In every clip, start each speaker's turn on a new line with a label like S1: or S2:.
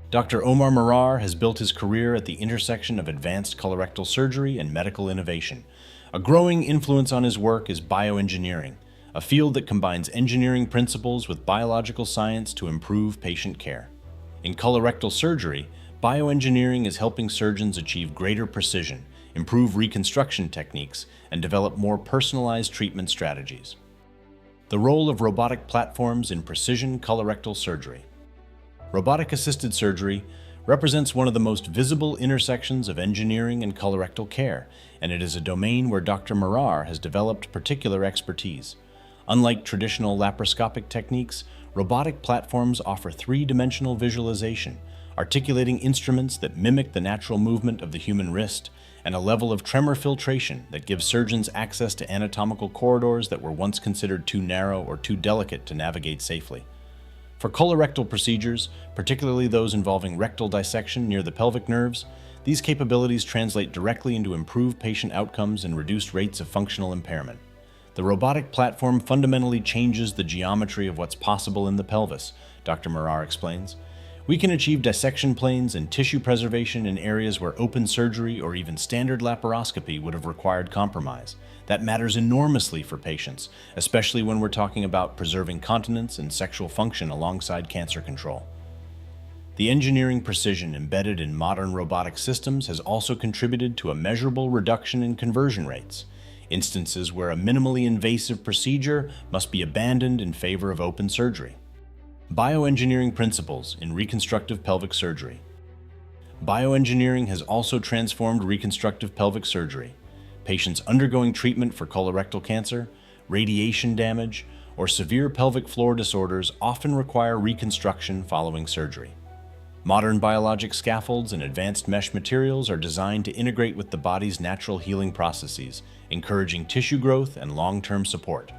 S1: Dr. Omar Marar has built his career at the intersection of advanced colorectal surgery and medical innovation. A growing influence on his work is bioengineering, a field that combines engineering principles with biological science to improve patient care. In colorectal surgery, bioengineering is helping surgeons achieve greater precision, improve reconstruction techniques, and develop more personalized treatment strategies. The role of robotic platforms in precision colorectal surgery. Robotic-assisted surgery represents one of the most visible intersections of engineering and colorectal care, and it is a domain where Dr. Marar has developed particular expertise. Unlike traditional laparoscopic techniques, robotic platforms offer three-dimensional visualization, articulating instruments that mimic the natural movement of the human wrist, and a level of tremor filtration that gives surgeons access to anatomical corridors that were once considered too narrow or too delicate to navigate safely. For colorectal procedures, particularly those involving rectal dissection near the pelvic nerves, these capabilities translate directly into improved patient outcomes and reduced rates of functional impairment. The robotic platform fundamentally changes the geometry of what's possible in the pelvis, Dr. Marar explains. We can achieve dissection planes and tissue preservation in areas where open surgery or even standard laparoscopy would have required compromise. That matters enormously for patients, especially when we're talking about preserving continence and sexual function alongside cancer control. The engineering precision embedded in modern robotic systems has also contributed to a measurable reduction in conversion rates, instances where a minimally invasive procedure must be abandoned in favor of open surgery. Bioengineering principles in reconstructive pelvic surgery. Bioengineering has also transformed reconstructive pelvic surgery. Patients undergoing treatment for colorectal cancer, radiation damage, or severe pelvic floor disorders often require reconstruction following surgery. Modern biologic scaffolds and advanced mesh materials are designed to integrate with the body's natural healing processes, encouraging tissue growth and long-term support.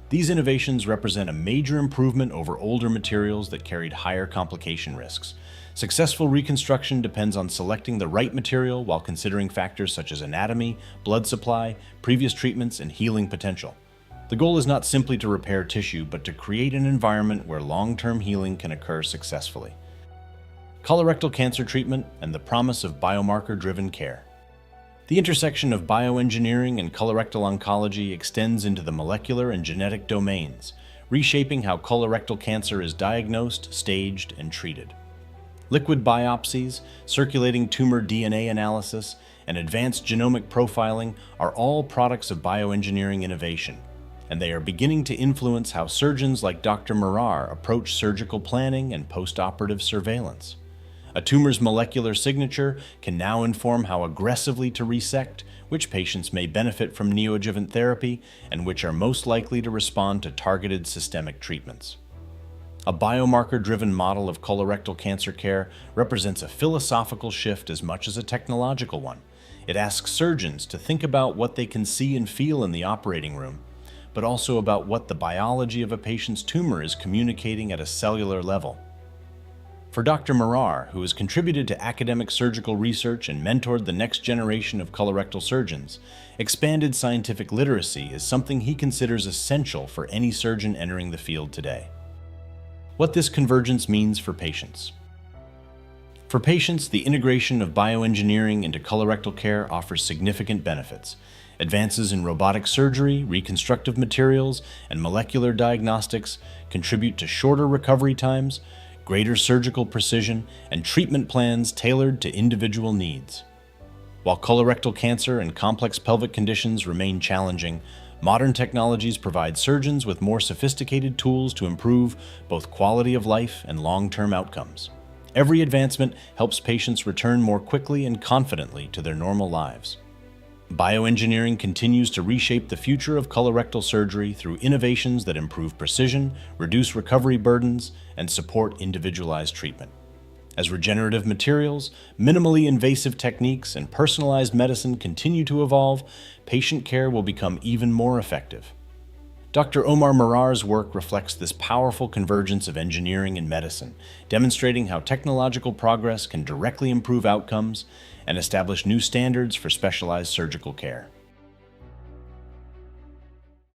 S1: These innovations represent a major improvement over older materials that carried higher complication risks. Successful reconstruction depends on selecting the right material while considering factors such as anatomy, blood supply, previous treatments, and healing potential. The goal is not simply to repair tissue, but to create an environment where long-term healing can occur successfully. Colorectal cancer treatment and the promise of biomarker-driven care. The intersection of bioengineering and colorectal oncology extends into the molecular and genetic domains, reshaping how colorectal cancer is diagnosed, staged, and treated. Liquid biopsies, circulating tumor DNA analysis, and advanced genomic profiling are all products of bioengineering innovation, and they are beginning to influence how surgeons like Dr. Marar approach surgical planning and post-operative surveillance. A tumor's molecular signature can now inform how aggressively to resect, which patients may benefit from neoadjuvant therapy, and which are most likely to respond to targeted systemic treatments. A biomarker-driven model of colorectal cancer care represents a philosophical shift as much as a technological one. It asks surgeons to think about what they can see and feel in the operating room, but also about what the biology of a patient's tumor is communicating at a cellular level. For Dr. Marar, who has contributed to academic surgical research and mentored the next generation of colorectal surgeons, expanded scientific literacy is something he considers essential for any surgeon entering the field today. What this convergence means for patients. For patients, the integration of bioengineering into colorectal care offers significant benefits. Advances in robotic surgery, reconstructive materials, and molecular diagnostics contribute to shorter recovery times, greater surgical precision, and treatment plans tailored to individual needs. While colorectal cancer and complex pelvic conditions remain challenging, modern technologies provide surgeons with more sophisticated tools to improve both quality of life and long-term outcomes. Every advancement helps patients return more quickly and confidently to their normal lives. Bioengineering continues to reshape the future of colorectal surgery through innovations that improve precision, reduce recovery burdens, and support individualized treatment. As regenerative materials, minimally invasive techniques, and personalized medicine continue to evolve, patient care will become even more effective. Dr. Omar Marar's work reflects this powerful convergence of engineering and medicine, demonstrating how technological progress can directly improve outcomes and establish new standards for specialized surgical care.